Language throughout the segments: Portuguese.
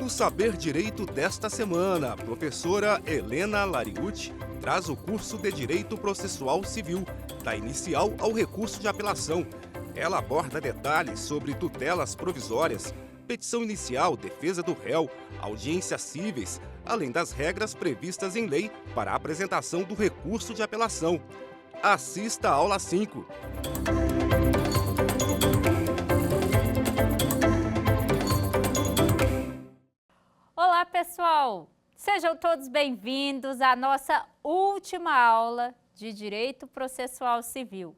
No Saber Direito desta semana, a professora Helena Lariucci traz o curso de Direito Processual Civil, da inicial ao recurso de apelação. Ela aborda detalhes sobre tutelas provisórias, petição inicial, defesa do réu, audiências cíveis, além das regras previstas em lei para a apresentação do recurso de apelação. Assista a aula 5. Olá, pessoal! Sejam todos bem-vindos à nossa última aula de Direito Processual Civil.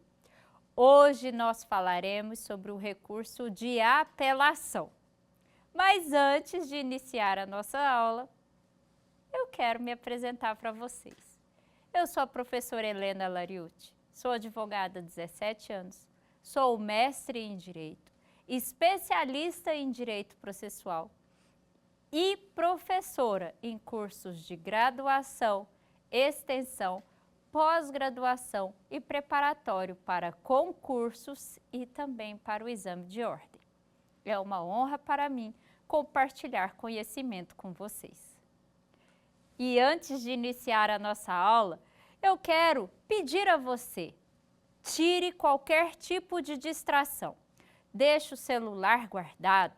Hoje nós falaremos sobre o recurso de apelação. Mas antes de iniciar a nossa aula, eu quero me apresentar para vocês. Eu sou a professora Helena Lariucci, sou advogada há 17 anos, sou mestre em Direito, especialista em Direito Processual e professora em cursos de graduação, extensão, pós-graduação e preparatório para concursos e também para o exame de ordem. É uma honra para mim compartilhar conhecimento com vocês. E antes de iniciar a nossa aula, eu quero pedir a você, tire qualquer tipo de distração, deixe o celular guardado,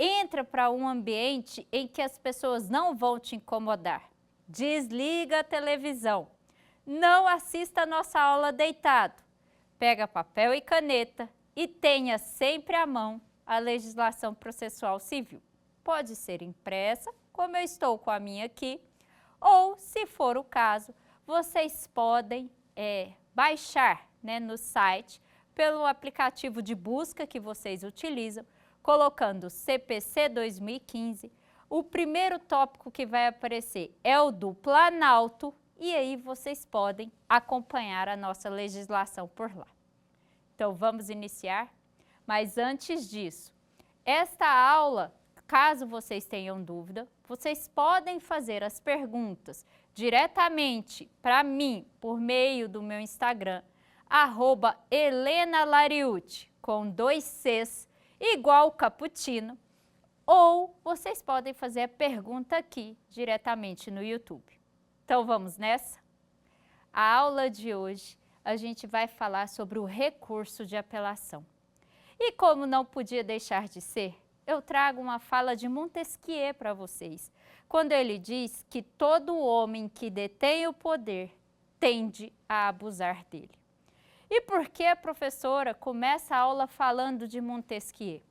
entra para um ambiente em que as pessoas não vão te incomodar, desliga a televisão, não assista a nossa aula deitado, pega papel e caneta e tenha sempre à mão a legislação processual civil. Pode ser impressa, como eu estou com a minha aqui, ou, se for o caso, vocês podem baixar no site, pelo aplicativo de busca que vocês utilizam, colocando CPC 2015, o primeiro tópico que vai aparecer é o do Planalto e aí vocês podem acompanhar a nossa legislação por lá. Então, vamos iniciar? Mas antes disso, esta aula, caso vocês tenham dúvida, vocês podem fazer as perguntas diretamente para mim por meio do meu Instagram, @HelenaLariucci, com 2 Cs, igual cappuccino, ou vocês podem fazer a pergunta aqui diretamente no YouTube. Então, vamos nessa? A aula de hoje a gente vai falar sobre o recurso de apelação. E como não podia deixar de ser, eu trago uma fala de Montesquieu para vocês, quando ele diz que todo homem que detém o poder tende a abusar dele. E por que a professora começa a aula falando de Montesquieu?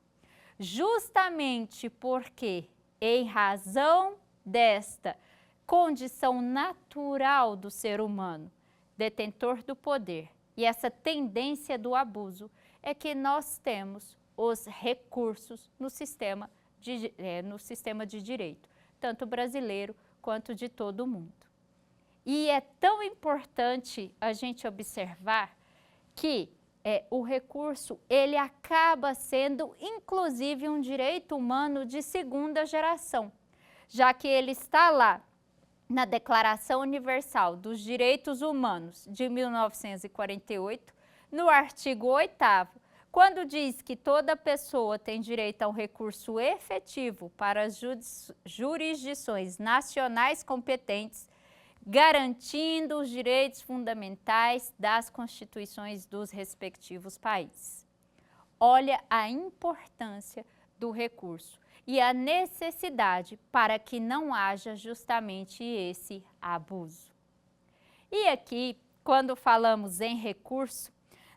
Justamente porque, em razão desta condição natural do ser humano, detentor do poder, e essa tendência do abuso, é que nós temos os recursos no sistema de direito, tanto brasileiro quanto de todo o mundo. E é tão importante a gente observar que o recurso ele acaba sendo inclusive um direito humano de segunda geração, já que ele está lá na Declaração Universal dos Direitos Humanos de 1948, no artigo 8º, quando diz que toda pessoa tem direito a um recurso efetivo para as jurisdições nacionais competentes, garantindo os direitos fundamentais das constituições dos respectivos países. Olha a importância do recurso e a necessidade para que não haja justamente esse abuso. E aqui, quando falamos em recurso,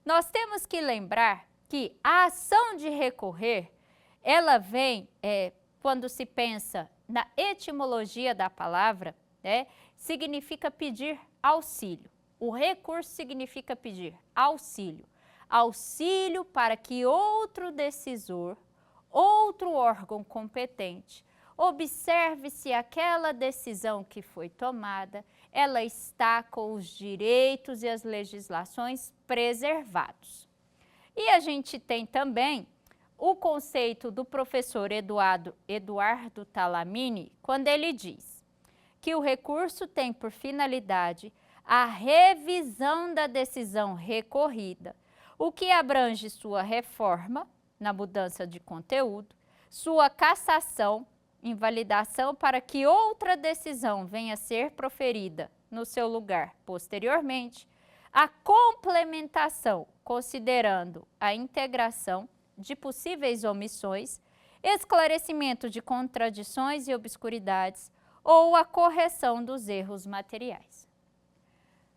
nós temos que lembrar que a ação de recorrer, ela vem, quando se pensa na etimologia da palavra, significa pedir auxílio. O recurso significa pedir auxílio. Auxílio para que outro decisor, outro órgão competente, observe se aquela decisão que foi tomada, ela está com os direitos e as legislações preservados. E a gente tem também o conceito do professor Eduardo Talamini, quando ele diz que o recurso tem por finalidade a revisão da decisão recorrida, o que abrange sua reforma, na mudança de conteúdo, sua cassação invalidação para que outra decisão venha a ser proferida no seu lugar posteriormente, a complementação, considerando a integração de possíveis omissões, esclarecimento de contradições e obscuridades ou a correção dos erros materiais.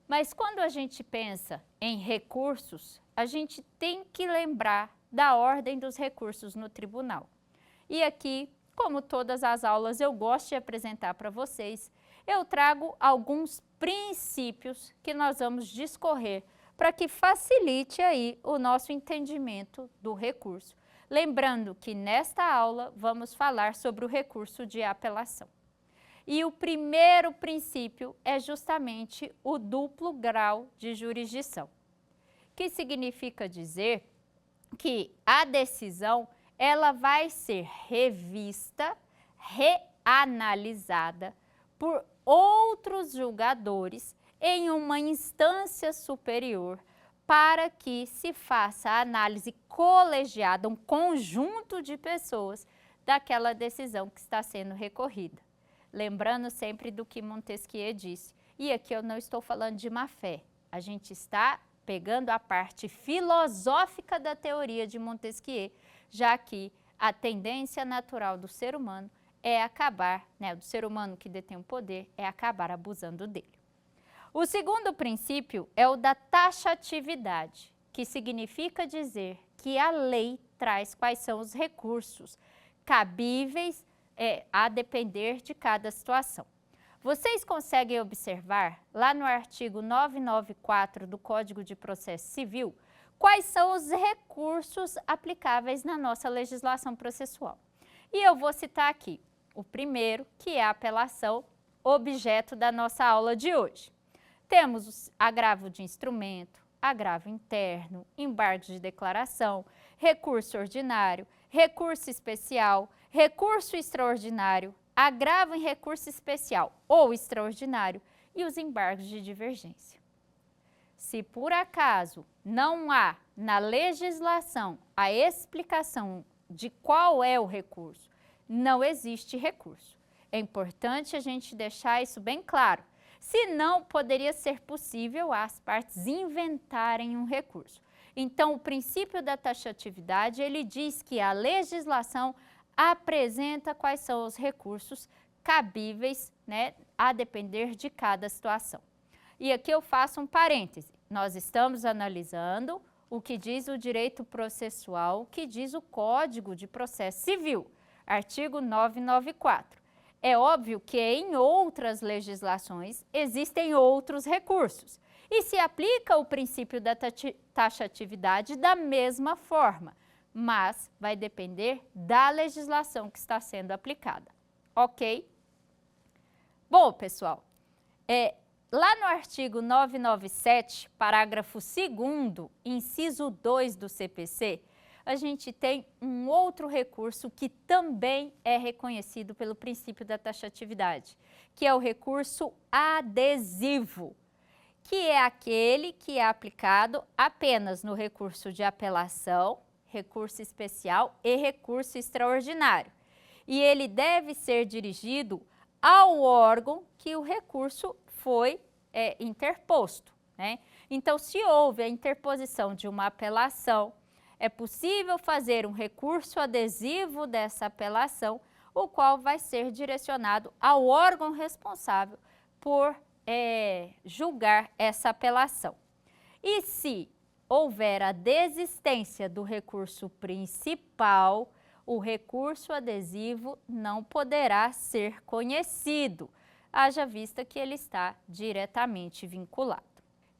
Mas quando a gente pensa em recursos, a gente tem que lembrar da ordem dos recursos no tribunal. E aqui, como todas as aulas eu gosto de apresentar para vocês, eu trago alguns princípios que nós vamos discorrer para que facilite aí o nosso entendimento do recurso. Lembrando que nesta aula vamos falar sobre o recurso de apelação. E o primeiro princípio é justamente o duplo grau de jurisdição, que significa dizer que a decisão ela vai ser revista, reanalisada por outros julgadores em uma instância superior para que se faça a análise colegiada, um conjunto de pessoas daquela decisão que está sendo recorrida. Lembrando sempre do que Montesquieu disse. E aqui eu não estou falando de má-fé, a gente está pegando a parte filosófica da teoria de Montesquieu, já que a tendência natural do ser humano é acabar, do ser humano que detém o poder, é acabar abusando dele. O segundo princípio é o da taxatividade, que significa dizer que a lei traz quais são os recursos cabíveis a depender de cada situação. Vocês conseguem observar lá no artigo 994 do Código de Processo Civil quais são os recursos aplicáveis na nossa legislação processual. E eu vou citar aqui o primeiro, que é a apelação, objeto da nossa aula de hoje. Temos agravo de instrumento, agravo interno, embargo de declaração, recurso ordinário, recurso especial, recurso extraordinário, agravo em recurso especial ou extraordinário e os embargos de divergência. Se por acaso não há na legislação a explicação de qual é o recurso, não existe recurso. É importante a gente deixar isso bem claro. Senão, poderia ser possível as partes inventarem um recurso. Então, o princípio da taxatividade, ele diz que a legislação apresenta quais são os recursos cabíveis, a depender de cada situação. E aqui eu faço um parêntese. Nós estamos analisando o que diz o direito processual, o que diz o Código de Processo Civil, artigo 994. É óbvio que em outras legislações existem outros recursos e se aplica o princípio da taxatividade da mesma forma, mas vai depender da legislação que está sendo aplicada, ok? Bom, pessoal, lá no artigo 997, parágrafo 2º, inciso 2 do CPC, a gente tem um outro recurso que também é reconhecido pelo princípio da taxatividade, que é o recurso adesivo, que é aquele que é aplicado apenas no recurso de apelação, recurso especial e recurso extraordinário. E ele deve ser dirigido ao órgão que o recurso foi interposto, Então, se houve a interposição de uma apelação, é possível fazer um recurso adesivo dessa apelação, o qual vai ser direcionado ao órgão responsável por julgar essa apelação. E se houver a desistência do recurso principal, o recurso adesivo não poderá ser conhecido, haja vista que ele está diretamente vinculado.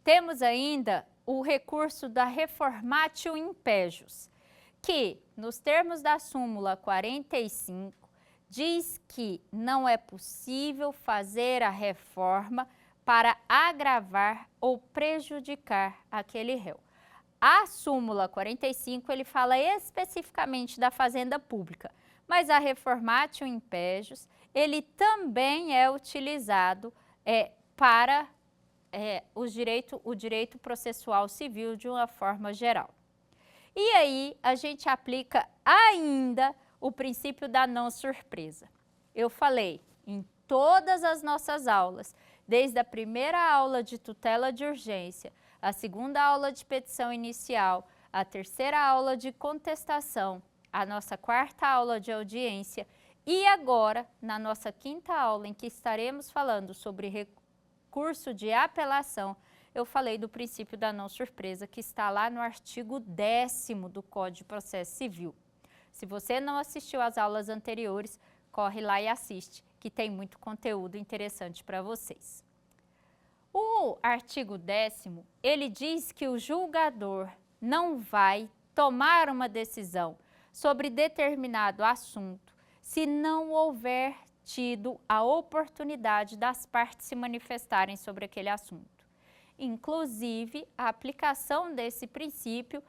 Temos ainda o recurso da reformatio impejus, que, nos termos da súmula 45, diz que não é possível fazer a reforma para agravar ou prejudicar aquele réu. A súmula 45, ele fala especificamente da fazenda pública, mas a reformatio impejus, ele também é utilizado para o direito processual civil de uma forma geral. E aí, a gente aplica ainda o princípio da não surpresa. eu falei em todas as nossas aulas, desde a primeira aula de tutela de urgência, a segunda aula de petição inicial, a terceira aula de contestação, a nossa quarta aula de audiência e agora, na nossa quinta aula, em que estaremos falando sobre recurso de apelação, eu falei do princípio da não surpresa, que está lá no artigo 10º do Código de Processo Civil. Se você não assistiu às aulas anteriores, corre lá e assiste, que tem muito conteúdo interessante para vocês. O artigo 10º, ele diz que o julgador não vai tomar uma decisão sobre determinado assunto se não houver tido a oportunidade das partes se manifestarem sobre aquele assunto. Inclusive, a aplicação desse princípio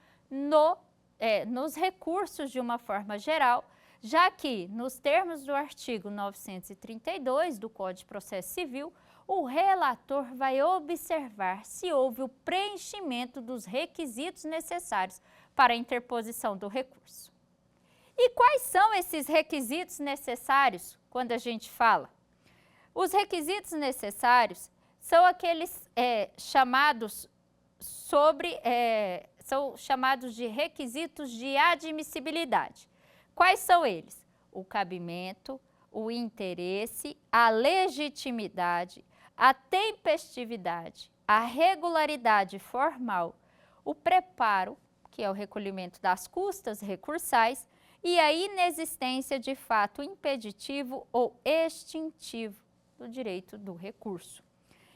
nos recursos de uma forma geral, já que, nos termos do artigo 932 do Código de Processo Civil, o relator vai observar se houve o preenchimento dos requisitos necessários para a interposição do recurso. E quais são esses requisitos necessários quando a gente fala? Os requisitos necessários são aqueles chamados de requisitos de admissibilidade. Quais são eles? O cabimento, o interesse, a legitimidade, a tempestividade, a regularidade formal, o preparo, que é o recolhimento das custas recursais, e a inexistência de fato impeditivo ou extintivo do direito do recurso.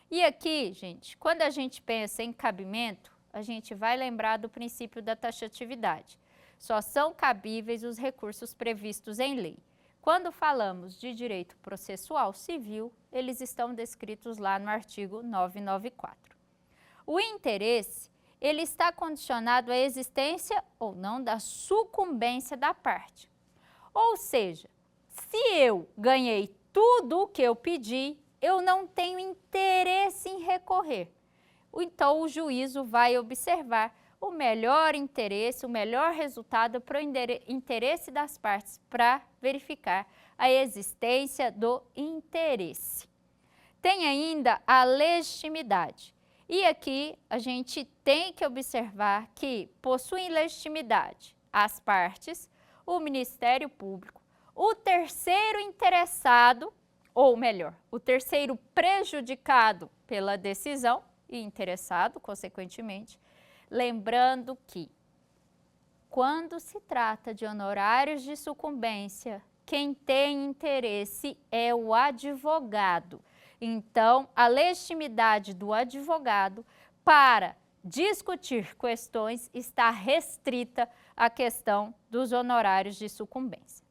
E aqui, gente, quando a gente pensa em cabimento, a gente vai lembrar do princípio da taxatividade. Só são cabíveis os recursos previstos em lei. Quando falamos de direito processual civil, eles estão descritos lá no artigo 994. O interesse, ele está condicionado à existência ou não da sucumbência da parte. Ou seja, se eu ganhei tudo o que eu pedi, eu não tenho interesse em recorrer. Então, o juízo vai observar o melhor interesse, o melhor resultado para o interesse das partes, para verificar a existência do interesse. Tem ainda a legitimidade. E aqui a gente tem que observar que possuem legitimidade as partes, o Ministério Público, o terceiro interessado, ou melhor, o terceiro prejudicado pela decisão e interessado, consequentemente, lembrando que, quando se trata de honorários de sucumbência, quem tem interesse é o advogado. Então, a legitimidade do advogado para discutir questões está restrita à questão dos honorários de sucumbência.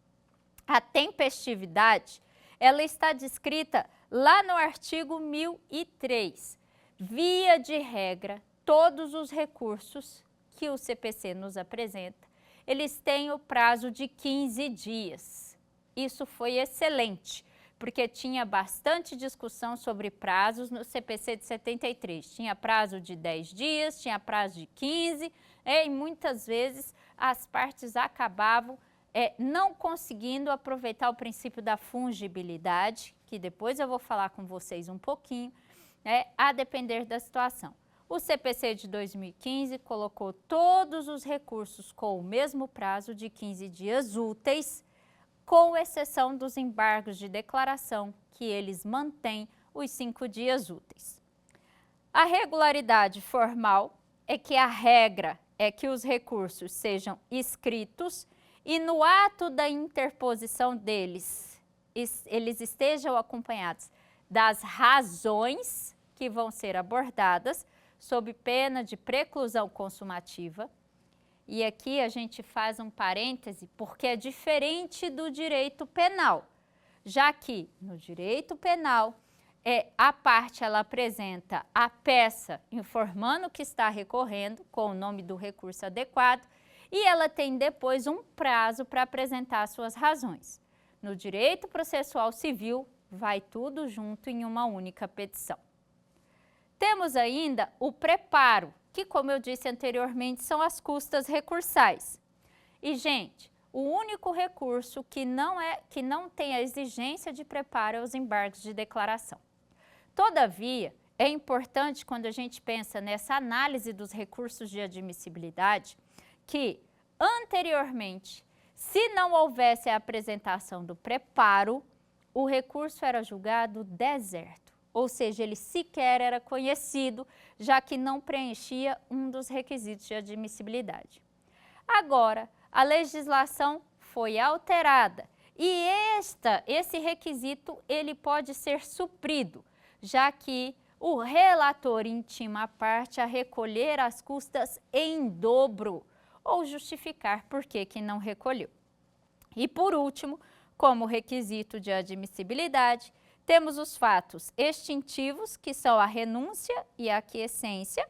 A tempestividade, ela está descrita lá no artigo 1003. Via de regra, todos os recursos que o CPC nos apresenta, eles têm o prazo de 15 dias. Isso foi excelente, porque tinha bastante discussão sobre prazos no CPC de 73. Tinha prazo de 10 dias, tinha prazo de 15, e muitas vezes as partes acabavam não conseguindo aproveitar o princípio da fungibilidade, que depois eu vou falar com vocês um pouquinho, a depender da situação. O CPC de 2015 colocou todos os recursos com o mesmo prazo de 15 dias úteis, com exceção dos embargos de declaração, que eles mantêm os 5 dias úteis. A regularidade formal é que a regra é que os recursos sejam escritos e no ato da interposição deles, eles estejam acompanhados das razões que vão ser abordadas sob pena de preclusão consumativa. E aqui a gente faz um parêntese porque é diferente do direito penal, já que no direito penal a parte ela apresenta a peça informando que está recorrendo com o nome do recurso adequado e ela tem depois um prazo para apresentar suas razões. No direito processual civil vai tudo junto em uma única petição. Temos ainda o preparo, que, como eu disse anteriormente, são as custas recursais. E, gente, o único recurso que não tem a exigência de preparo é os embargos de declaração. Todavia, é importante quando a gente pensa nessa análise dos recursos de admissibilidade que, anteriormente, se não houvesse a apresentação do preparo, o recurso era julgado deserto, ou seja, ele sequer era conhecido, já que não preenchia um dos requisitos de admissibilidade. Agora, a legislação foi alterada e esse requisito ele pode ser suprido, já que o relator intima a parte a recolher as custas em dobro ou justificar por que não recolheu. E por último, como requisito de admissibilidade, temos os fatos extintivos, que são a renúncia e a aquiescência,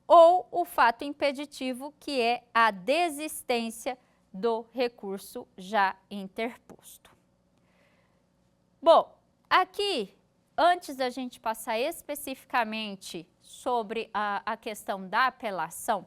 ou o fato impeditivo, que é a desistência do recurso já interposto. Bom, aqui, antes da gente passar especificamente sobre a questão da apelação,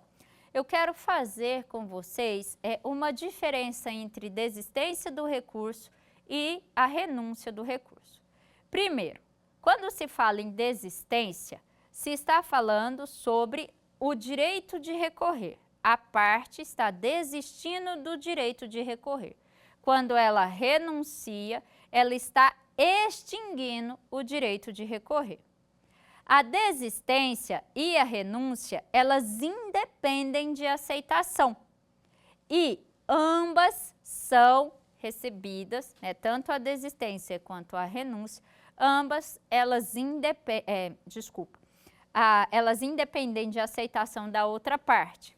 eu quero fazer com vocês uma diferença entre desistência do recurso e a renúncia do recurso. Primeiro, quando se fala em desistência, se está falando sobre o direito de recorrer. A parte está desistindo do direito de recorrer. Quando ela renuncia, ela está extinguindo o direito de recorrer. A desistência e a renúncia, elas independem de aceitação e ambas são recebidas, tanto a desistência quanto a renúncia, ambas elas independem de aceitação da outra parte.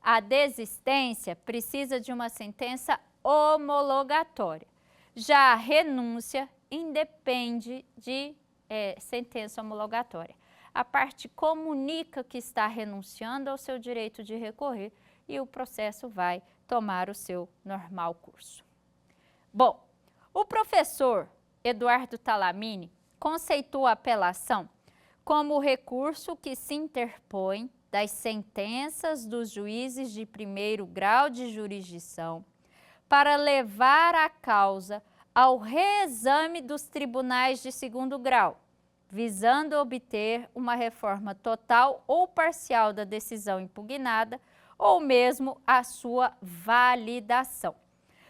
A desistência precisa de uma sentença homologatória, já a renúncia independe de sentença homologatória. A parte comunica que está renunciando ao seu direito de recorrer e o processo vai tomar o seu normal curso. Bom, o professor Eduardo Talamini conceitua a apelação como o recurso que se interpõe das sentenças dos juízes de primeiro grau de jurisdição para levar a causa ao reexame dos tribunais de segundo grau, visando obter uma reforma total ou parcial da decisão impugnada ou mesmo a sua validação.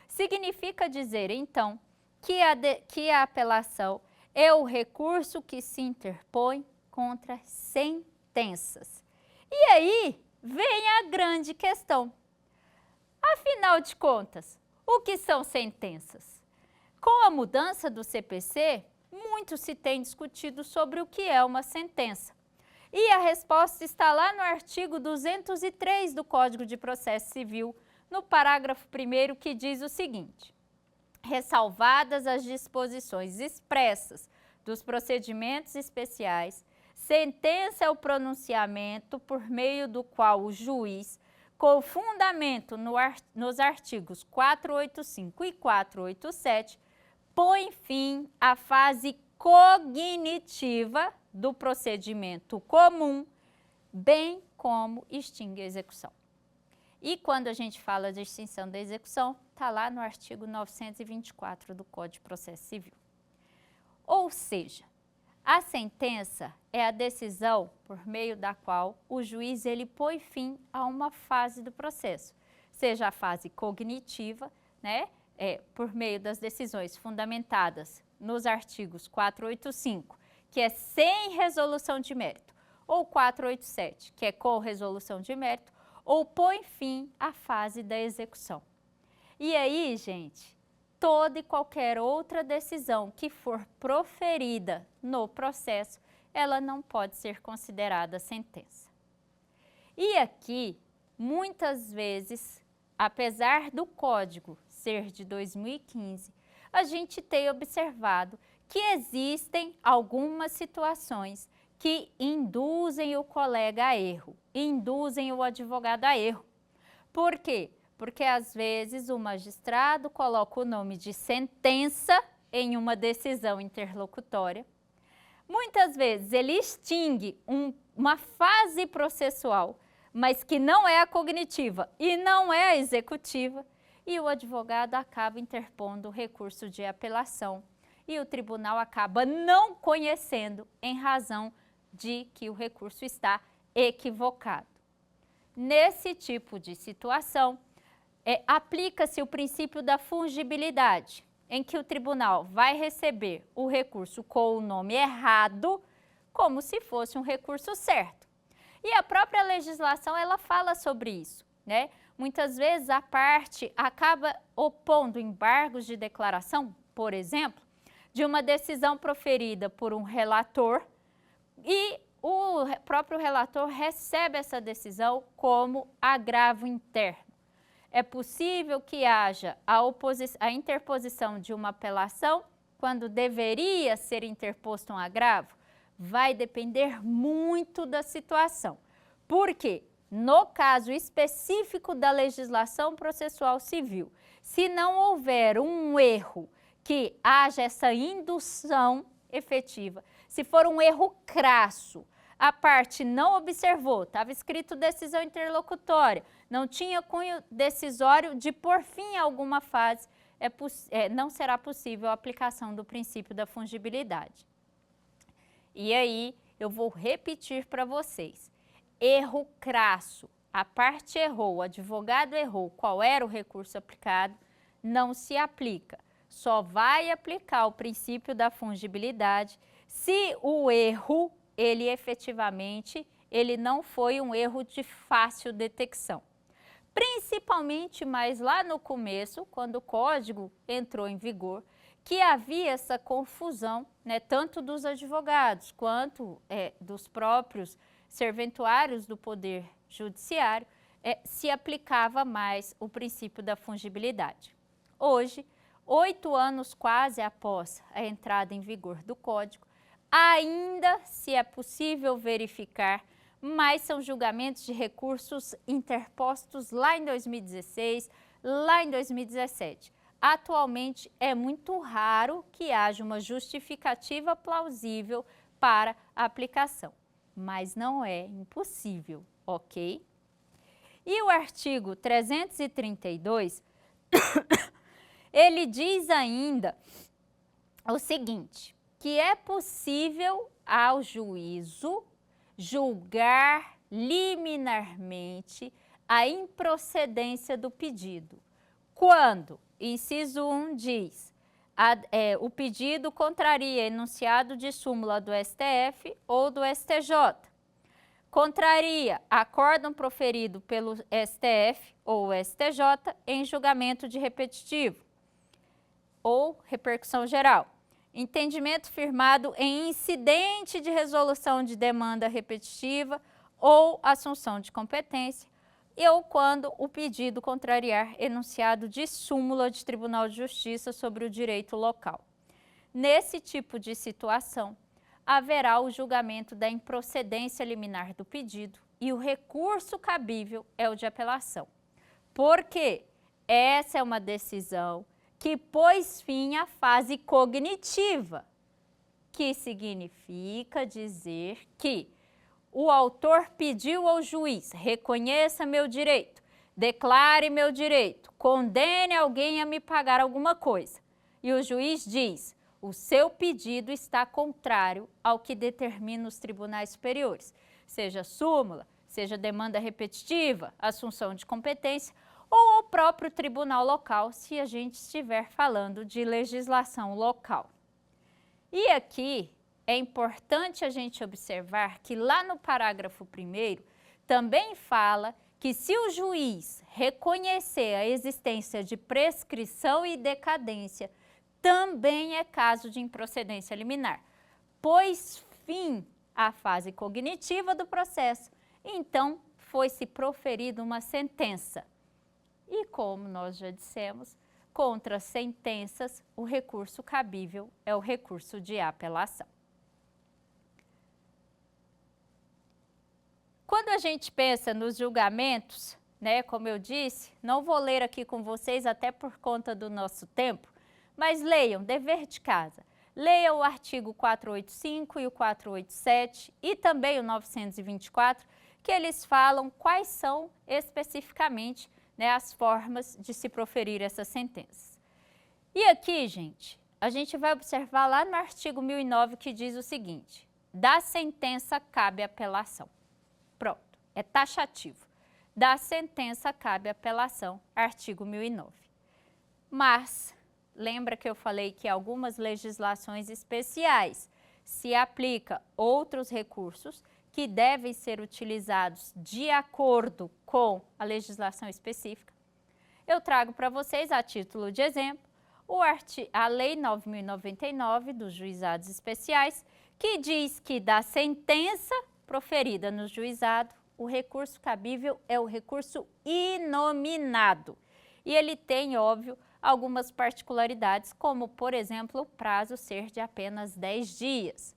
Significa dizer, então, que a apelação é o recurso que se interpõe contra sentenças. E aí vem a grande questão. Afinal de contas, o que são sentenças? Com a mudança do CPC, muito se tem discutido sobre o que é uma sentença. E a resposta está lá no artigo 203 do Código de Processo Civil, no parágrafo 1º, que diz o seguinte: ressalvadas as disposições expressas dos procedimentos especiais, sentença é o pronunciamento por meio do qual o juiz, com fundamento nos artigos 485 e 487, põe fim à fase cognitiva do procedimento comum, bem como extingue a execução. E quando a gente fala de extinção da execução, está lá no artigo 924 do Código de Processo Civil. Ou seja, a sentença é a decisão por meio da qual o juiz ele põe fim a uma fase do processo, seja a fase cognitiva, por meio das decisões fundamentadas nos artigos 485, que é sem resolução de mérito, ou 487, que é com resolução de mérito, ou põe fim à fase da execução. E aí, gente, toda e qualquer outra decisão que for proferida no processo, ela não pode ser considerada sentença. E aqui, muitas vezes, apesar do Código ser de 2015, a gente tem observado que existem algumas situações que induzem o colega a erro, induzem o advogado a erro. Por quê? Porque às vezes o magistrado coloca o nome de sentença em uma decisão interlocutória. Muitas vezes ele extingue uma fase processual, mas que não é a cognitiva e não é a executiva. e o advogado acaba interpondo o recurso de apelação e o tribunal acaba não conhecendo em razão de que o recurso está equivocado. Nesse tipo de situação, aplica-se o princípio da fungibilidade, em que o tribunal vai receber o recurso com o nome errado, como se fosse um recurso certo. E a própria legislação, ela fala sobre isso, né? Muitas vezes a parte acaba opondo embargos de declaração, por exemplo, de uma decisão proferida por um relator e o próprio relator recebe essa decisão como agravo interno. É possível que haja a interposição de uma apelação quando deveria ser interposto um agravo? Vai depender muito da situação. Por quê? No caso específico da legislação processual civil, se não houver um erro que haja essa indução efetiva, se for um erro crasso, a parte não observou, estava escrito decisão interlocutória, não tinha cunho decisório de por fim alguma fase, não será possível a aplicação do princípio da fungibilidade. E aí, eu vou repetir para vocês. Erro crasso, a parte errou, o advogado errou, qual era o recurso aplicado, não se aplica. Só vai aplicar o princípio da fungibilidade se o erro, ele efetivamente, ele não foi um erro de fácil detecção. Principalmente mais lá no começo, quando o código entrou em vigor, que havia essa confusão, né, tanto dos advogados quanto dos próprios serventuários do Poder Judiciário, se aplicava mais o princípio da fungibilidade. Hoje, 8 anos quase após a entrada em vigor do Código, ainda se é possível verificar, mas são julgamentos de recursos interpostos lá em 2016, lá em 2017. Atualmente, é muito raro que haja uma justificativa plausível para a aplicação, mas não é impossível, ok? E o artigo 332, ele diz ainda o seguinte, que é possível ao juízo julgar liminarmente a improcedência do pedido. Quando, inciso 1 diz, o pedido contraria enunciado de súmula do STF ou do STJ, contraria acórdão proferido pelo STF ou STJ em julgamento de repetitivo ou repercussão geral, entendimento firmado em incidente de resolução de demanda repetitiva ou assunção de competência, ou quando o pedido contrariar enunciado de súmula de Tribunal de Justiça sobre o direito local. Nesse tipo de situação, haverá o julgamento da improcedência liminar do pedido e o recurso cabível é o de apelação. Porque essa é uma decisão que pôs fim à fase cognitiva, que significa dizer que o autor pediu ao juiz, reconheça meu direito, declare meu direito, condene alguém a me pagar alguma coisa. E o juiz diz, o seu pedido está contrário ao que determina os tribunais superiores, seja súmula, seja demanda repetitiva, assunção de competência, ou o próprio tribunal local, se a gente estiver falando de legislação local. E aqui é importante a gente observar que lá no parágrafo 1º também fala que se o juiz reconhecer a existência de prescrição e decadência, também é caso de improcedência liminar, pois fim à fase cognitiva do processo, então foi-se proferida uma sentença. E como nós já dissemos, contra sentenças, o recurso cabível é o recurso de apelação. Quando a gente pensa nos julgamentos, né, como eu disse, não vou ler aqui com vocês até por conta do nosso tempo, mas leiam, dever de casa. Leiam o artigo 485 e o 487 e também o 924, que eles falam quais são especificamente né, as formas de se proferir essas sentenças. E aqui, gente, a gente vai observar lá no artigo 1009 que diz o seguinte: da sentença cabe apelação. Pronto, é taxativo. Da sentença cabe apelação, artigo 1009. Mas, lembra que eu falei que algumas legislações especiais se aplica outros recursos que devem ser utilizados de acordo com a legislação específica? Eu trago para vocês, a título de exemplo, a Lei 9.099 dos Juizados Especiais, que diz que da sentença proferida no juizado, o recurso cabível é o recurso inominado. E ele tem, óbvio, algumas particularidades, como, por exemplo, o prazo ser de apenas 10 dias.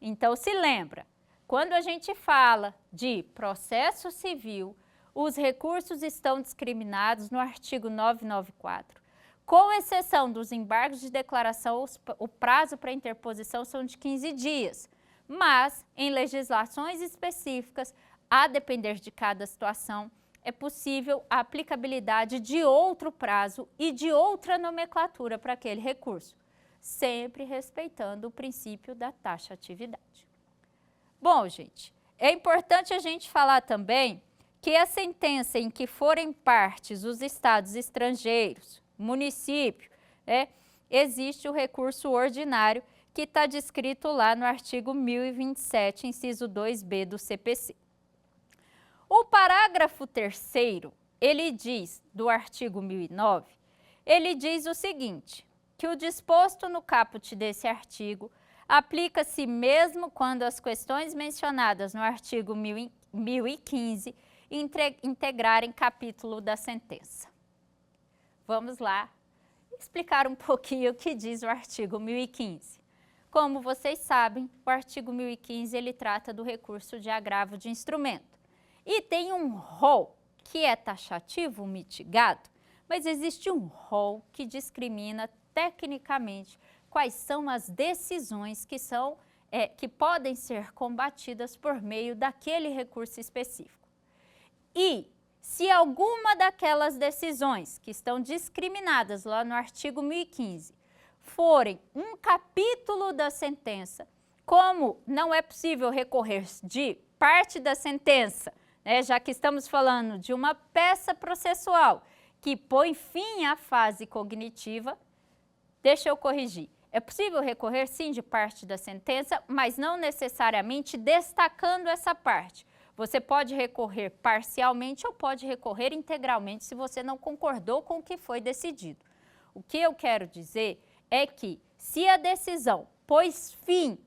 Então, se lembra, quando a gente fala de processo civil, os recursos estão discriminados no artigo 994. Com exceção dos embargos de declaração, o prazo para interposição são de 15 dias. Mas, em legislações específicas, a depender de cada situação, é possível a aplicabilidade de outro prazo e de outra nomenclatura para aquele recurso, sempre respeitando o princípio da taxatividade. Bom, gente, é importante a gente falar também que a sentença em que forem partes os estados estrangeiros, município, existe o recurso ordinário que está descrito lá no artigo 1027, inciso 2b do CPC. O parágrafo 3º, ele diz, do artigo 1009, ele diz o seguinte, que o disposto no caput desse artigo aplica-se mesmo quando as questões mencionadas no artigo 1015 integrarem capítulo da sentença. Vamos lá explicar um pouquinho o que diz o artigo 1015. Como vocês sabem, o artigo 1015 ele trata do recurso de agravo de instrumento. E tem um rol que é taxativo, mitigado, mas existe um rol que discrimina tecnicamente quais são as decisões que podem ser combatidas por meio daquele recurso específico. E se alguma daquelas decisões que estão discriminadas lá no artigo 1015 forem um capítulo da sentença, como não é possível recorrer de parte da sentença, já que estamos falando de uma peça processual que põe fim à fase cognitiva, deixa eu corrigir. É possível recorrer, sim, de parte da sentença, mas não necessariamente destacando essa parte. Você pode recorrer parcialmente ou pode recorrer integralmente se você não concordou com o que foi decidido. O que eu quero dizer é que, se a decisão pôs fim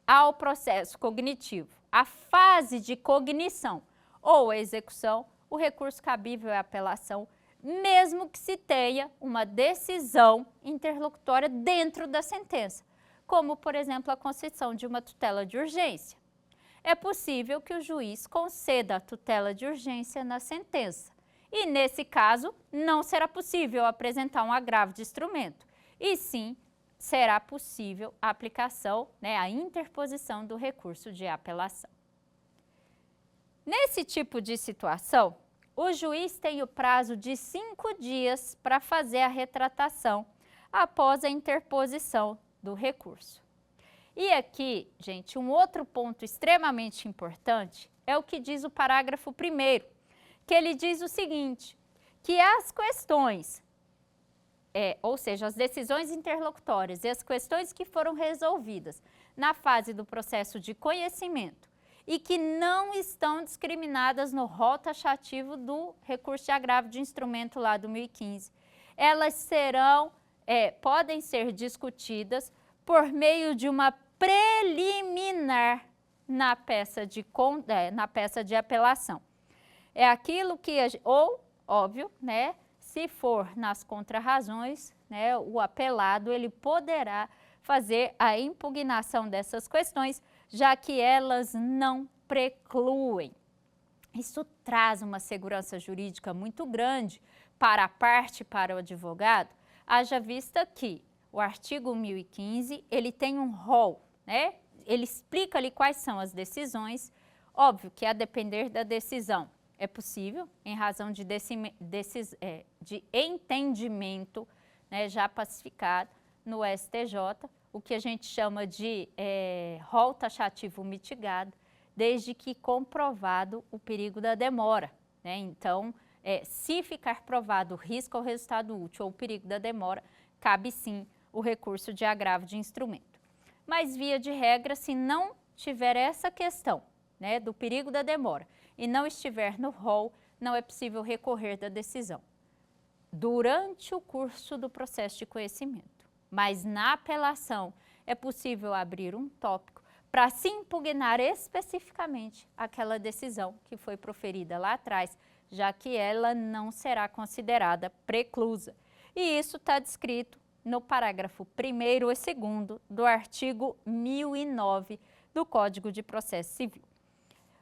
ao processo cognitivo, à fase de cognição ou execução, o recurso cabível é a apelação, mesmo que se tenha uma decisão interlocutória dentro da sentença, como, por exemplo, a concessão de uma tutela de urgência. É possível que o juiz conceda a tutela de urgência na sentença, e, nesse caso, não será possível apresentar um agravo de instrumento, e sim será possível a aplicação, a interposição do recurso de apelação. Nesse tipo de situação, o juiz tem o prazo de 5 dias para fazer a retratação após a interposição do recurso. E aqui, gente, um outro ponto extremamente importante é o que diz o parágrafo 1º, que ele diz o seguinte, que as questões, ou seja, as decisões interlocutórias e as questões que foram resolvidas na fase do processo de conhecimento e que não estão discriminadas no rol taxativo do recurso de agravo de instrumento lá do 1015, elas podem ser discutidas por meio de uma preliminar na peça de apelação. É aquilo que, óbvio, se for nas contrarrazões, o apelado ele poderá fazer a impugnação dessas questões, já que elas não precluem. Isso traz uma segurança jurídica muito grande para a parte, para o advogado, haja vista que o artigo 1015, ele tem um rol, ele explica ali quais são as decisões, óbvio que a depender da decisão, é possível, em razão de entendimento, né, já pacificado no STJ, o que a gente chama de rol taxativo mitigado, desde que comprovado o perigo da demora, né? Então, se ficar provado o risco ao resultado útil ou o perigo da demora, cabe sim o recurso de agravo de instrumento. Mas, via de regra, se não tiver essa questão, né, do perigo da demora e não estiver no rol, não é possível recorrer da decisão durante o curso do processo de conhecimento. Mas na apelação é possível abrir um tópico para se impugnar especificamente aquela decisão que foi proferida lá atrás, já que ela não será considerada preclusa. E isso está descrito no parágrafo 1º e 2º do artigo 1009 do Código de Processo Civil.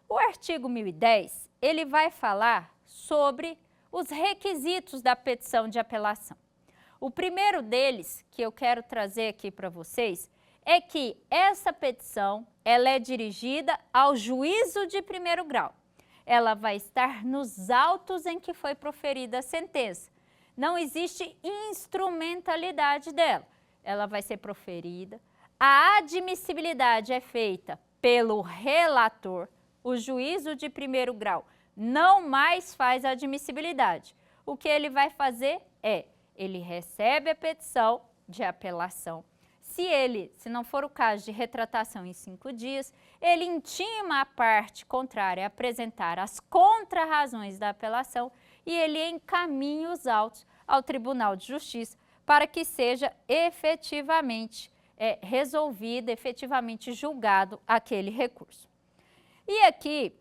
O artigo 1010, ele vai falar sobre os requisitos da petição de apelação. O primeiro deles, que eu quero trazer aqui para vocês, é que essa petição, ela é dirigida ao juízo de primeiro grau. Ela vai estar nos autos em que foi proferida a sentença. Não existe instrumentalidade dela. Ela vai ser proferida. A admissibilidade é feita pelo relator. O juízo de primeiro grau não mais faz a admissibilidade. O que ele vai fazer é, ele recebe a petição de apelação. Se não for o caso de retratação em 5 dias, ele intima a parte contrária a apresentar as contrarrazões da apelação e ele encaminha os autos ao Tribunal de Justiça para que seja efetivamente resolvido, efetivamente julgado aquele recurso. E aqui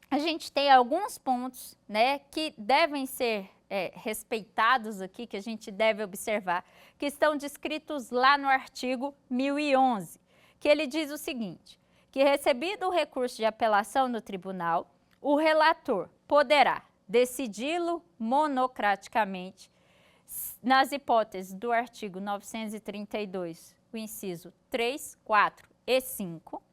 a gente tem alguns pontos, né, que devem ser respeitados aqui, que a gente deve observar, que estão descritos lá no artigo 1011, que ele diz o seguinte, que recebido o recurso de apelação no tribunal, o relator poderá decidi-lo monocraticamente nas hipóteses do artigo 932, o inciso 3, 4 e 5,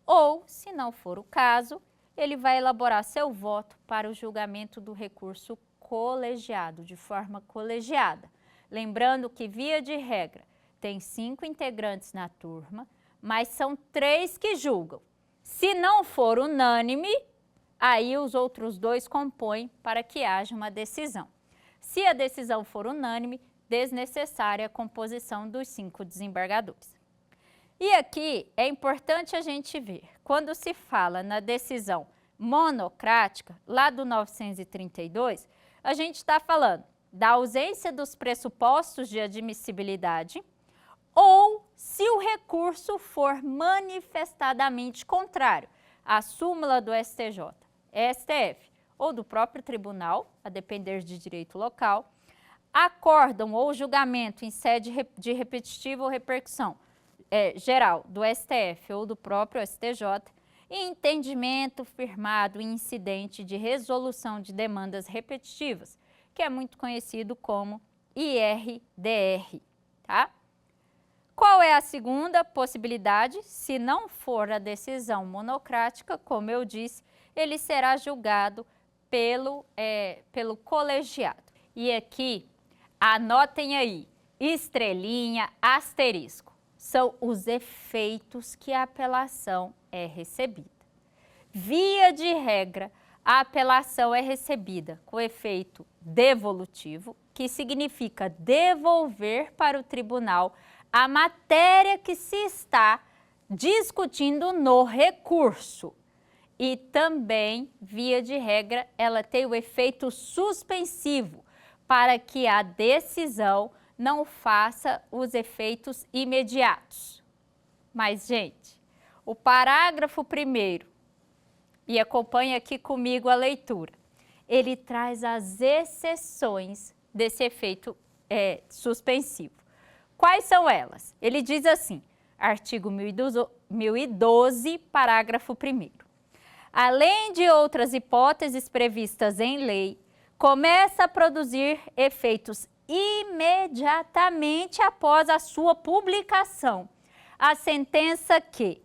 ou, se não for o caso, ele vai elaborar seu voto para o julgamento do recurso colegiado, de forma colegiada. Lembrando que, via de regra, tem 5 integrantes na turma, mas são 3 que julgam. Se não for unânime, aí os outros 2 compõem para que haja uma decisão. Se a decisão for unânime, desnecessária a composição dos 5 desembargadores. E aqui é importante a gente ver, quando se fala na decisão monocrática, lá do 932, a gente está falando da ausência dos pressupostos de admissibilidade ou se o recurso for manifestadamente contrário à súmula do STJ, STF ou do próprio tribunal, a depender de direito local, acórdão ou julgamento em sede de repetitiva ou repercussão geral do STF ou do próprio STJ, e entendimento firmado em incidente de resolução de demandas repetitivas, que é muito conhecido como IRDR, tá? Qual é a segunda possibilidade? Se não for a decisão monocrática, como eu disse, ele será julgado pelo colegiado. E aqui, anotem aí, estrelinha, asterisco. São os efeitos que a apelação é recebida. Via de regra, a apelação é recebida com efeito devolutivo, que significa devolver para o tribunal a matéria que se está discutindo no recurso. E também, via de regra, ela tem o efeito suspensivo, para que a decisão não faça os efeitos imediatos. Mas, gente, o parágrafo 1º, e acompanha aqui comigo a leitura, ele traz as exceções desse efeito suspensivo. Quais são elas? Ele diz assim, artigo 1012, parágrafo 1º. Além de outras hipóteses previstas em lei, começa a produzir efeitos imediatamente após a sua publicação a sentença que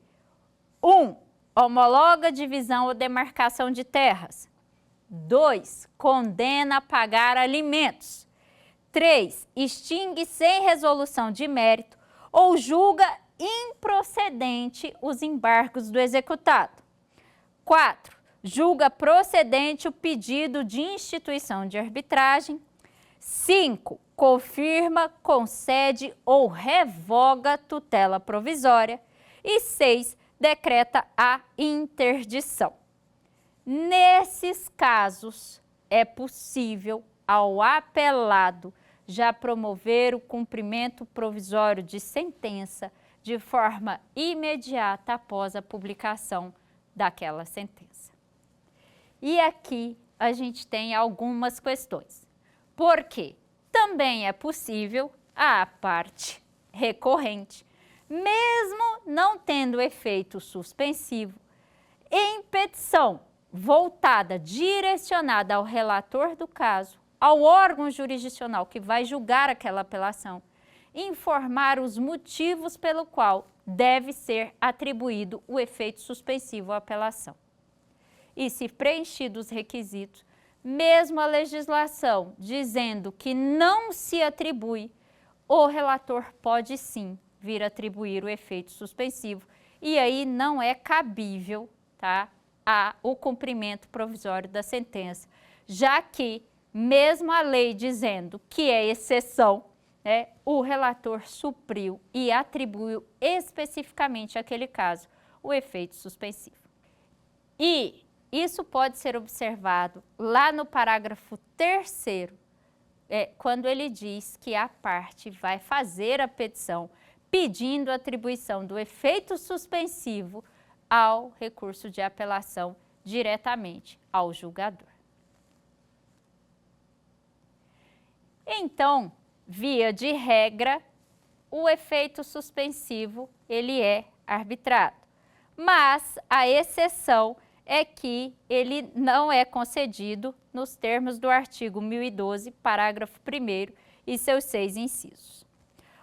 1. Homologa divisão ou demarcação de terras. 2. Condena a pagar alimentos. 3. Extingue sem resolução de mérito ou julga improcedente os embargos do executado. 4. Julga procedente o pedido de instituição de arbitragem. 5. Confirma, concede ou revoga tutela provisória. E 6. Decreta a interdição. Nesses casos, é possível ao apelado já promover o cumprimento provisório de sentença de forma imediata após a publicação daquela sentença. E aqui a gente tem algumas questões. Porque também é possível a parte recorrente, mesmo não tendo efeito suspensivo, em petição voltada, direcionada ao relator do caso, ao órgão jurisdicional que vai julgar aquela apelação, informar os motivos pelo qual deve ser atribuído o efeito suspensivo à apelação. E se preenchidos os requisitos, mesmo a legislação dizendo que não se atribui, o relator pode sim vir atribuir o efeito suspensivo e aí não é cabível, tá, o cumprimento provisório da sentença, já que mesmo a lei dizendo que é exceção, né, o relator supriu e atribuiu especificamente àquele caso o efeito suspensivo. E isso pode ser observado lá no parágrafo 3º, quando ele diz que a parte vai fazer a petição pedindo a atribuição do efeito suspensivo ao recurso de apelação diretamente ao julgador. Então, via de regra, o efeito suspensivo ele é arbitrado, mas a exceção é que ele não é concedido nos termos do artigo 1012, parágrafo 1º e seus 6 incisos.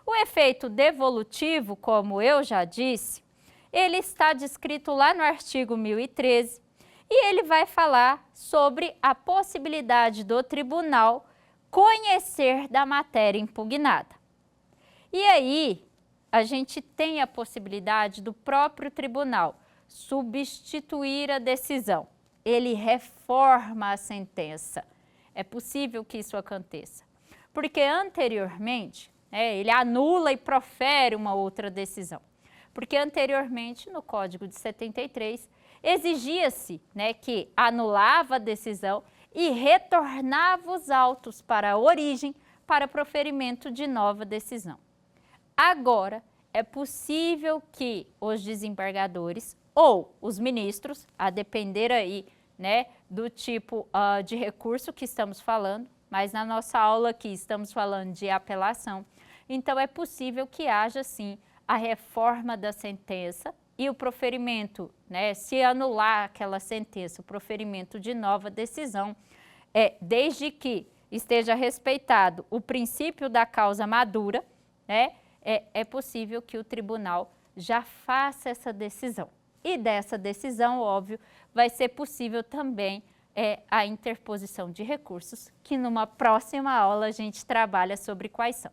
O efeito devolutivo, como eu já disse, ele está descrito lá no artigo 1013 e ele vai falar sobre a possibilidade do tribunal conhecer da matéria impugnada. E aí, a gente tem a possibilidade do próprio tribunal substituir a decisão. Ele reforma a sentença. É possível que isso aconteça. Porque anteriormente, ele anula e profere uma outra decisão. Porque anteriormente, no Código de 73, exigia-se, que anulava a decisão e retornava os autos para a origem para proferimento de nova decisão. Agora, é possível que os desembargadores ou os ministros, a depender aí, do tipo de recurso que estamos falando, mas na nossa aula aqui estamos falando de apelação, então é possível que haja sim a reforma da sentença e o proferimento, se anular aquela sentença, o proferimento de nova decisão, desde que esteja respeitado o princípio da causa madura, é possível que o tribunal já faça essa decisão. E dessa decisão, óbvio, vai ser possível também a interposição de recursos, que numa próxima aula a gente trabalha sobre quais são.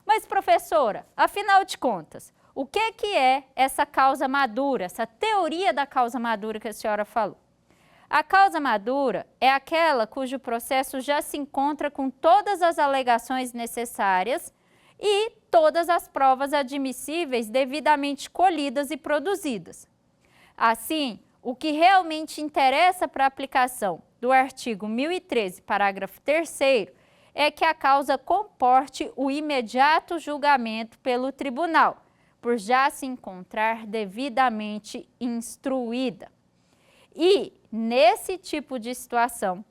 Mas, professora, afinal de contas, o que é essa causa madura, essa teoria da causa madura que a senhora falou? A causa madura é aquela cujo processo já se encontra com todas as alegações necessárias e todas as provas admissíveis devidamente colhidas e produzidas. Assim, o que realmente interessa para a aplicação do artigo 1013, parágrafo 3º, é que a causa comporte o imediato julgamento pelo tribunal, por já se encontrar devidamente instruída. E, nesse tipo de situação,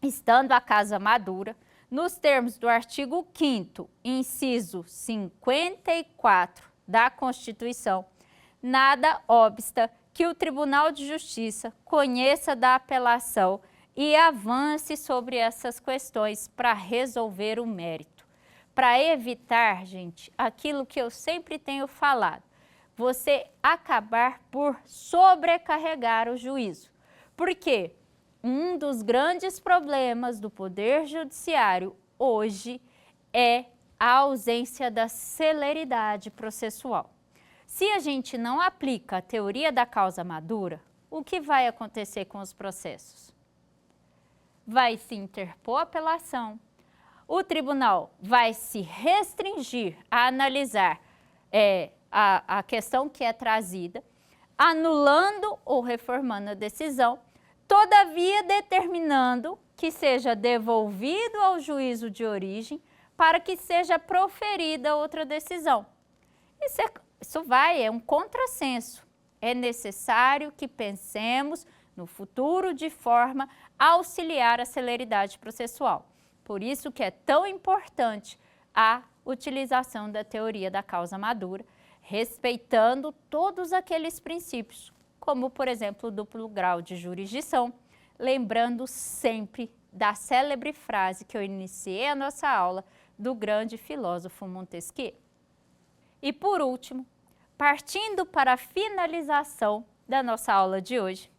estando a causa madura, nos termos do artigo 5º, inciso 54 da Constituição, nada obsta que o Tribunal de Justiça conheça da apelação e avance sobre essas questões para resolver o mérito. Para evitar, gente, aquilo que eu sempre tenho falado, você acabar por sobrecarregar o juízo. Porque um dos grandes problemas do Poder Judiciário hoje é a ausência da celeridade processual. Se a gente não aplica a teoria da causa madura, o que vai acontecer com os processos? Vai se interpor apelação, o tribunal vai se restringir a analisar a questão que é trazida, anulando ou reformando a decisão, todavia determinando que seja devolvido ao juízo de origem para que seja proferida outra decisão. Isso é um contrassenso. É necessário que pensemos no futuro de forma a auxiliar a celeridade processual. Por isso que é tão importante a utilização da teoria da causa madura, respeitando todos aqueles princípios, como, por exemplo, o duplo grau de jurisdição, lembrando sempre da célebre frase que eu iniciei a nossa aula do grande filósofo Montesquieu. E por último, partindo para a finalização da nossa aula de hoje,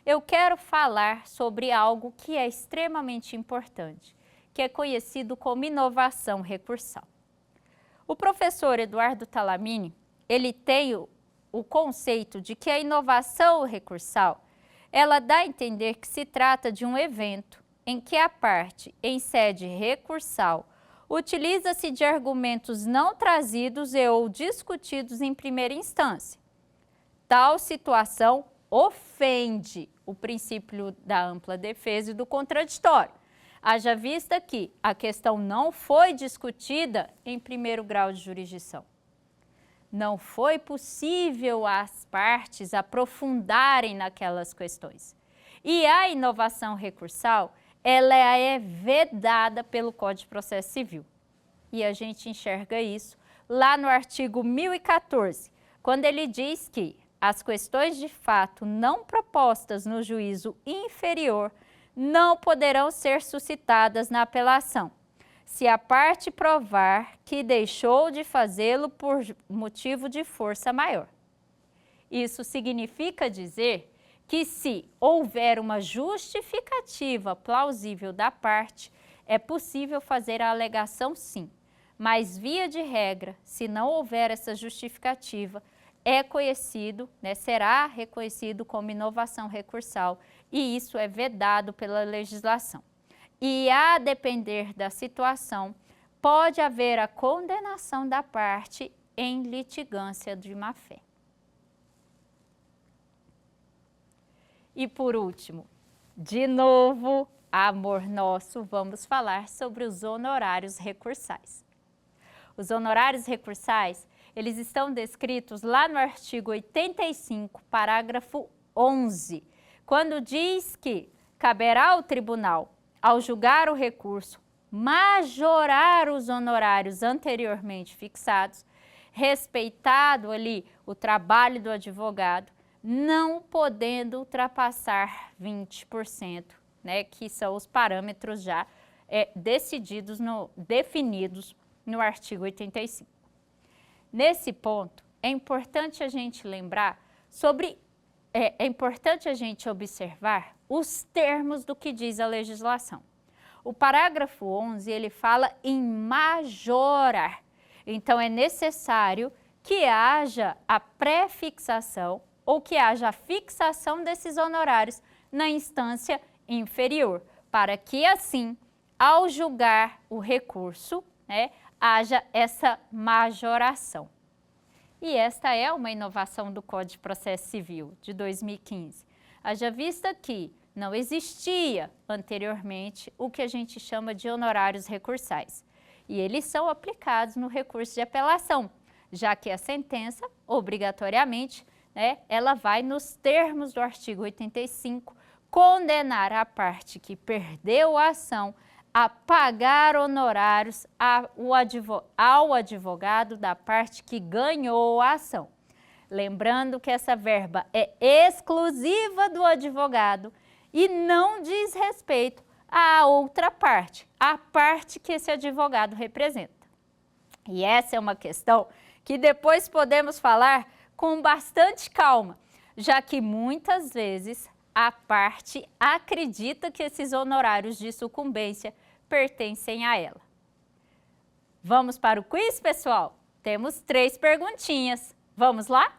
eu quero falar sobre algo que é extremamente importante, que é conhecido como inovação recursal. O professor Eduardo Talamini, ele tem o conceito de que a inovação recursal, ela dá a entender que se trata de um evento em que a parte em sede recursal utiliza-se de argumentos não trazidos e ou discutidos em primeira instância. Tal situação ofende o princípio da ampla defesa e do contraditório, haja vista que a questão não foi discutida em primeiro grau de jurisdição. Não foi possível às partes aprofundarem naquelas questões. E a inovação recursal, ela é vedada pelo Código de Processo Civil. E a gente enxerga isso lá no artigo 1014, quando ele diz que as questões de fato não propostas no juízo inferior não poderão ser suscitadas na apelação, se a parte provar que deixou de fazê-lo por motivo de força maior. Isso significa dizer que se houver uma justificativa plausível da parte, é possível fazer a alegação sim, mas via de regra, se não houver essa justificativa, é conhecido, será reconhecido como inovação recursal e isso é vedado pela legislação. E a depender da situação, pode haver a condenação da parte em litigância de má-fé. E por último, de novo, amor nosso, vamos falar sobre os honorários recursais. Os honorários recursais, eles estão descritos lá no artigo 85, parágrafo 11, quando diz que caberá ao tribunal, ao julgar o recurso, majorar os honorários anteriormente fixados, respeitado ali o trabalho do advogado, não podendo ultrapassar 20%, que são os parâmetros já definidos no artigo 85. Nesse ponto, é importante a gente lembrar é importante a gente observar os termos do que diz a legislação. O parágrafo 11, ele fala em majorar. Então, é necessário que haja a pré-fixação ou que haja a fixação desses honorários na instância inferior, para que assim, ao julgar o recurso, haja essa majoração. E esta é uma inovação do Código de Processo Civil de 2015. Haja vista que não existia anteriormente o que a gente chama de honorários recursais. E eles são aplicados no recurso de apelação, já que a sentença, obrigatoriamente, ela vai nos termos do artigo 85, condenar a parte que perdeu a ação a pagar honorários ao advogado da parte que ganhou a ação. Lembrando que essa verba é exclusiva do advogado e não diz respeito à outra parte, a parte que esse advogado representa. E essa é uma questão que depois podemos falar com bastante calma, já que muitas vezes a parte acredita que esses honorários de sucumbência pertencem a ela. Vamos para o quiz, pessoal? Temos 3 perguntinhas. Vamos lá?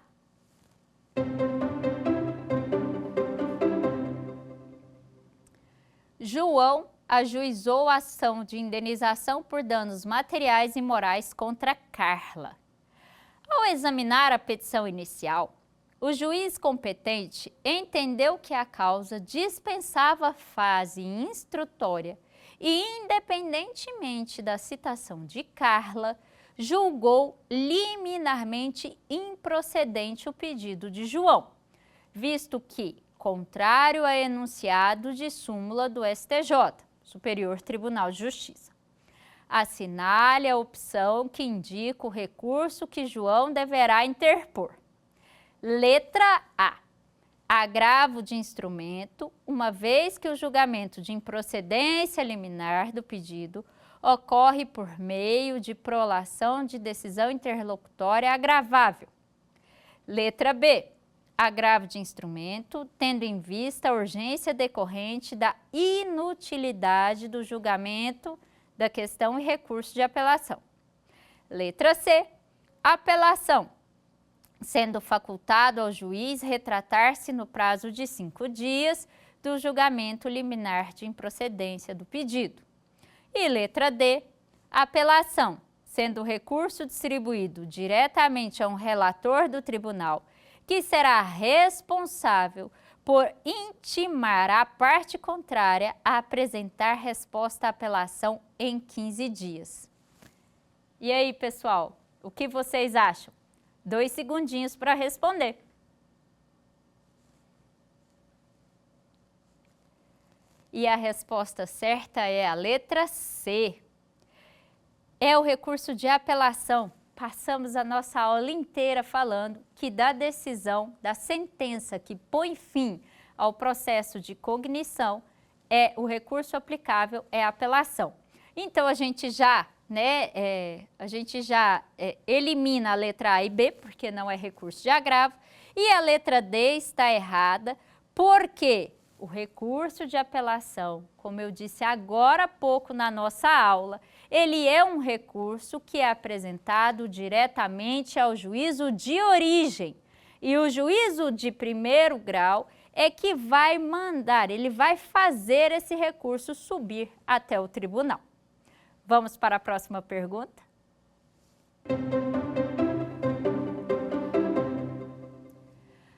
João ajuizou a ação de indenização por danos materiais e morais contra Carla. Ao examinar a petição inicial, o juiz competente entendeu que a causa dispensava a fase instrutória e, independentemente da citação de Carla, julgou liminarmente improcedente o pedido de João, visto que, contrário a enunciado de súmula do STJ, Superior Tribunal de Justiça, assinale a opção que indica o recurso que João deverá interpor. Letra A. Agravo de instrumento, uma vez que o julgamento de improcedência liminar do pedido ocorre por meio de prolação de decisão interlocutória agravável. Letra B. Agravo de instrumento, tendo em vista a urgência decorrente da inutilidade do julgamento da questão e recurso de apelação. Letra C. Apelação, sendo facultado ao juiz retratar-se no prazo de 5 dias do julgamento liminar de improcedência do pedido. E letra D. Apelação, sendo o recurso distribuído diretamente a um relator do tribunal, que será responsável por intimar a parte contrária a apresentar resposta à apelação em 15 dias. E aí, pessoal, o que vocês acham? 2 segundinhos para responder. E a resposta certa é a letra C. É o recurso de apelação. Passamos a nossa aula inteira falando que da decisão, da sentença que põe fim ao processo de cognição, o recurso aplicável é a apelação. Então, a gente já elimina a letra A e B, porque não é recurso de agravo, e a letra D está errada, porque o recurso de apelação, como eu disse agora há pouco na nossa aula, ele é um recurso que é apresentado diretamente ao juízo de origem. E o juízo de primeiro grau é que vai mandar, ele vai fazer esse recurso subir até o tribunal. Vamos para a próxima pergunta?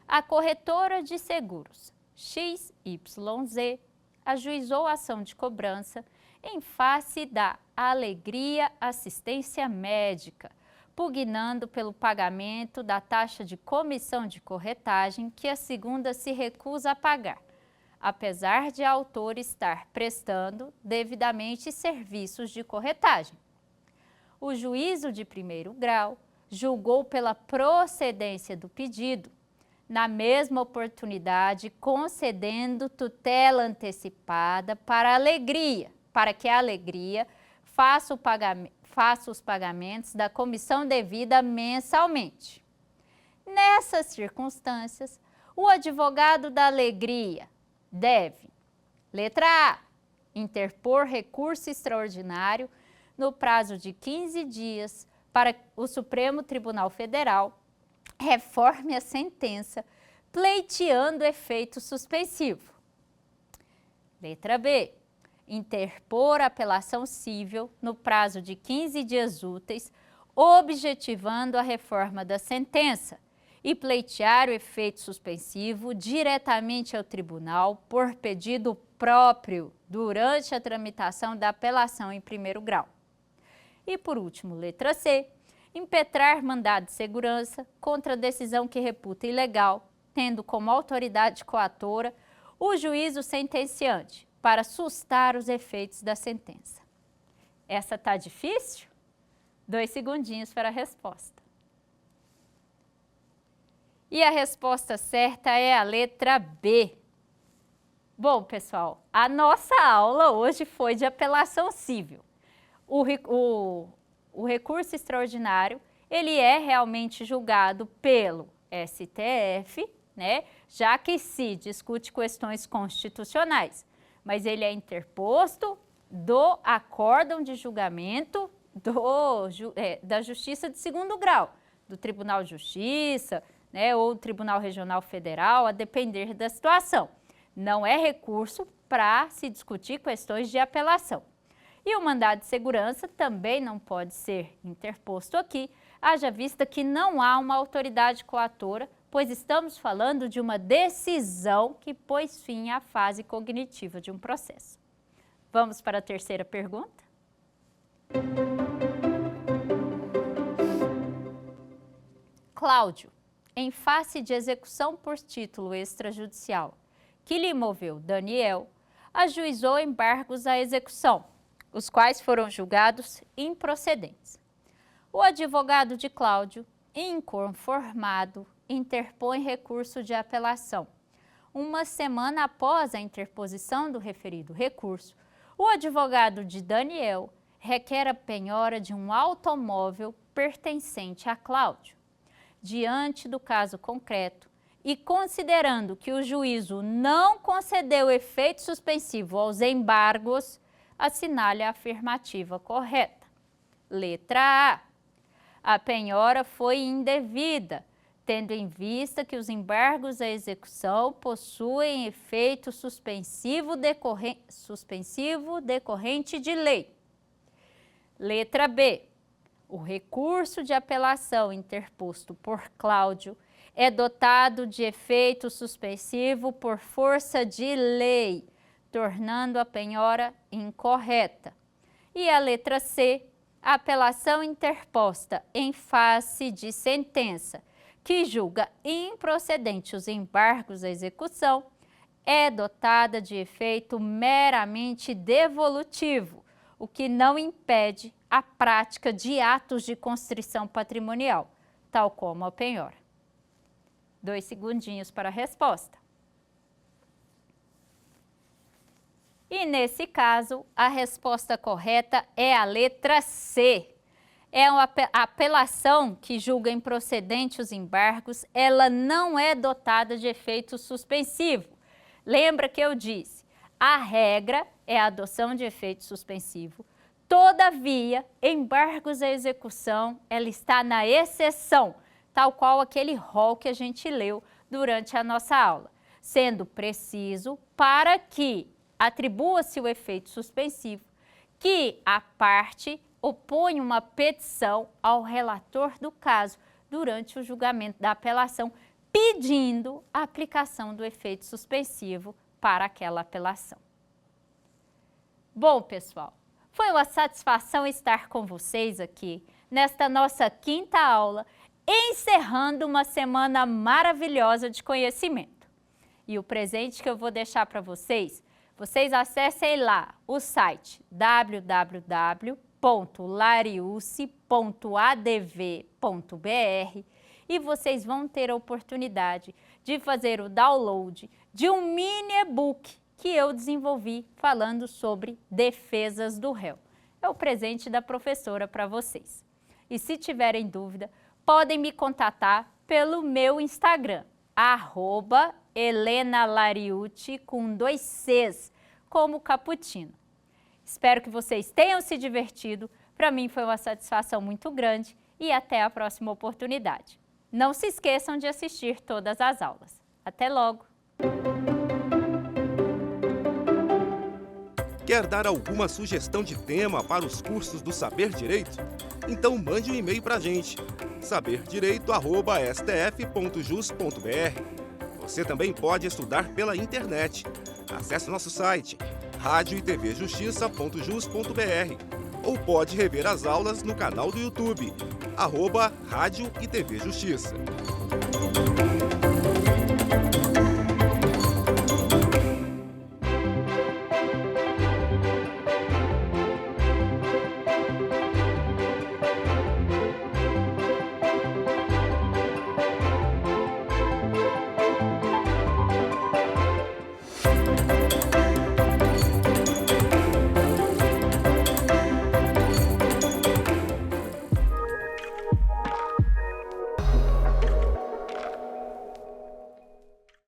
A corretora de seguros XYZ ajuizou a ação de cobrança em face da Alegria Assistência Médica, pugnando pelo pagamento da taxa de comissão de corretagem que a segunda se recusa a pagar, apesar de a autora estar prestando devidamente serviços de corretagem. O juízo de primeiro grau julgou pela procedência do pedido, na mesma oportunidade concedendo tutela antecipada para que a Alegria faça os pagamentos da comissão devida mensalmente. Nessas circunstâncias, o advogado da Alegria deve, letra A, interpor recurso extraordinário no prazo de 15 dias para o Supremo Tribunal Federal reforme a sentença, pleiteando efeito suspensivo. Letra B. Interpor apelação cível no prazo de 15 dias úteis, objetivando a reforma da sentença e pleitear o efeito suspensivo diretamente ao tribunal por pedido próprio durante a tramitação da apelação em primeiro grau. E por último, letra C. Impetrar mandado de segurança contra a decisão que reputa ilegal, tendo como autoridade coatora o juízo sentenciante, para sustar os efeitos da sentença. Essa tá difícil? 2 segundinhos para a resposta. E a resposta certa é a letra B. Bom, pessoal, a nossa aula hoje foi de apelação civil. O recurso extraordinário, ele é realmente julgado pelo STF, né? Já que se discute questões constitucionais, mas ele é interposto do acórdão de julgamento da Justiça de segundo grau, do Tribunal de Justiça, né, ou Tribunal Regional Federal, a depender da situação. Não é recurso para se discutir questões de apelação. E o mandado de segurança também não pode ser interposto aqui, haja vista que não há uma autoridade coatora, pois estamos falando de uma decisão que pôs fim à fase cognitiva de um processo. Vamos para a terceira pergunta? Cláudio, em face de execução por título extrajudicial que lhe moveu Daniel, ajuizou embargos à execução, os quais foram julgados improcedentes. O advogado de Cláudio, inconformado, interpõe recurso de apelação. Uma semana após a interposição do referido recurso, o advogado de Daniel requer a penhora de um automóvel pertencente a Cláudio. Diante do caso concreto e considerando que o juízo não concedeu efeito suspensivo aos embargos, assinale a afirmativa correta. Letra A. A penhora foi indevida, tendo em vista que os embargos à execução possuem efeito suspensivo decorrente de lei. Letra B. O recurso de apelação interposto por Cláudio é dotado de efeito suspensivo por força de lei, tornando a penhora incorreta. E a letra C, a apelação interposta em face de sentença que julga improcedente os embargos à execução, é dotada de efeito meramente devolutivo, o que não impede a prática de atos de constrição patrimonial, tal como a penhora. 2 segundinhos para a resposta. E nesse caso, a resposta correta é a letra C. É uma apelação que julga improcedente os embargos, ela não é dotada de efeito suspensivo. Lembra que eu disse, a regra é a adoção de efeito suspensivo. Todavia, embargos à execução, ela está na exceção, tal qual aquele rol que a gente leu durante a nossa aula, sendo preciso para que atribua-se o efeito suspensivo, que a parte opõe uma petição ao relator do caso durante o julgamento da apelação, pedindo a aplicação do efeito suspensivo para aquela apelação. Bom, pessoal, foi uma satisfação estar com vocês aqui nesta nossa 5ª aula, encerrando uma semana maravilhosa de conhecimento. E o presente que eu vou deixar para vocês acessem lá o site www.lariuce.adv.br e vocês vão ter a oportunidade de fazer o download de um mini e-book que eu desenvolvi falando sobre defesas do réu. É o presente da professora para vocês. E se tiverem dúvida, podem me contatar pelo meu Instagram, @HelenaLariucci com 2 Cs, como Cappuccino. Espero que vocês tenham se divertido. Para mim foi uma satisfação muito grande e até a próxima oportunidade. Não se esqueçam de assistir todas as aulas. Até logo! Quer dar alguma sugestão de tema para os cursos do Saber Direito? Então mande um e-mail para a gente, saberdireito@stf.jus.br. Você também pode estudar pela internet. Acesse nosso site radioetvjustiça.jus.br ou pode rever as aulas no canal do YouTube, @Rádio e TV Justiça.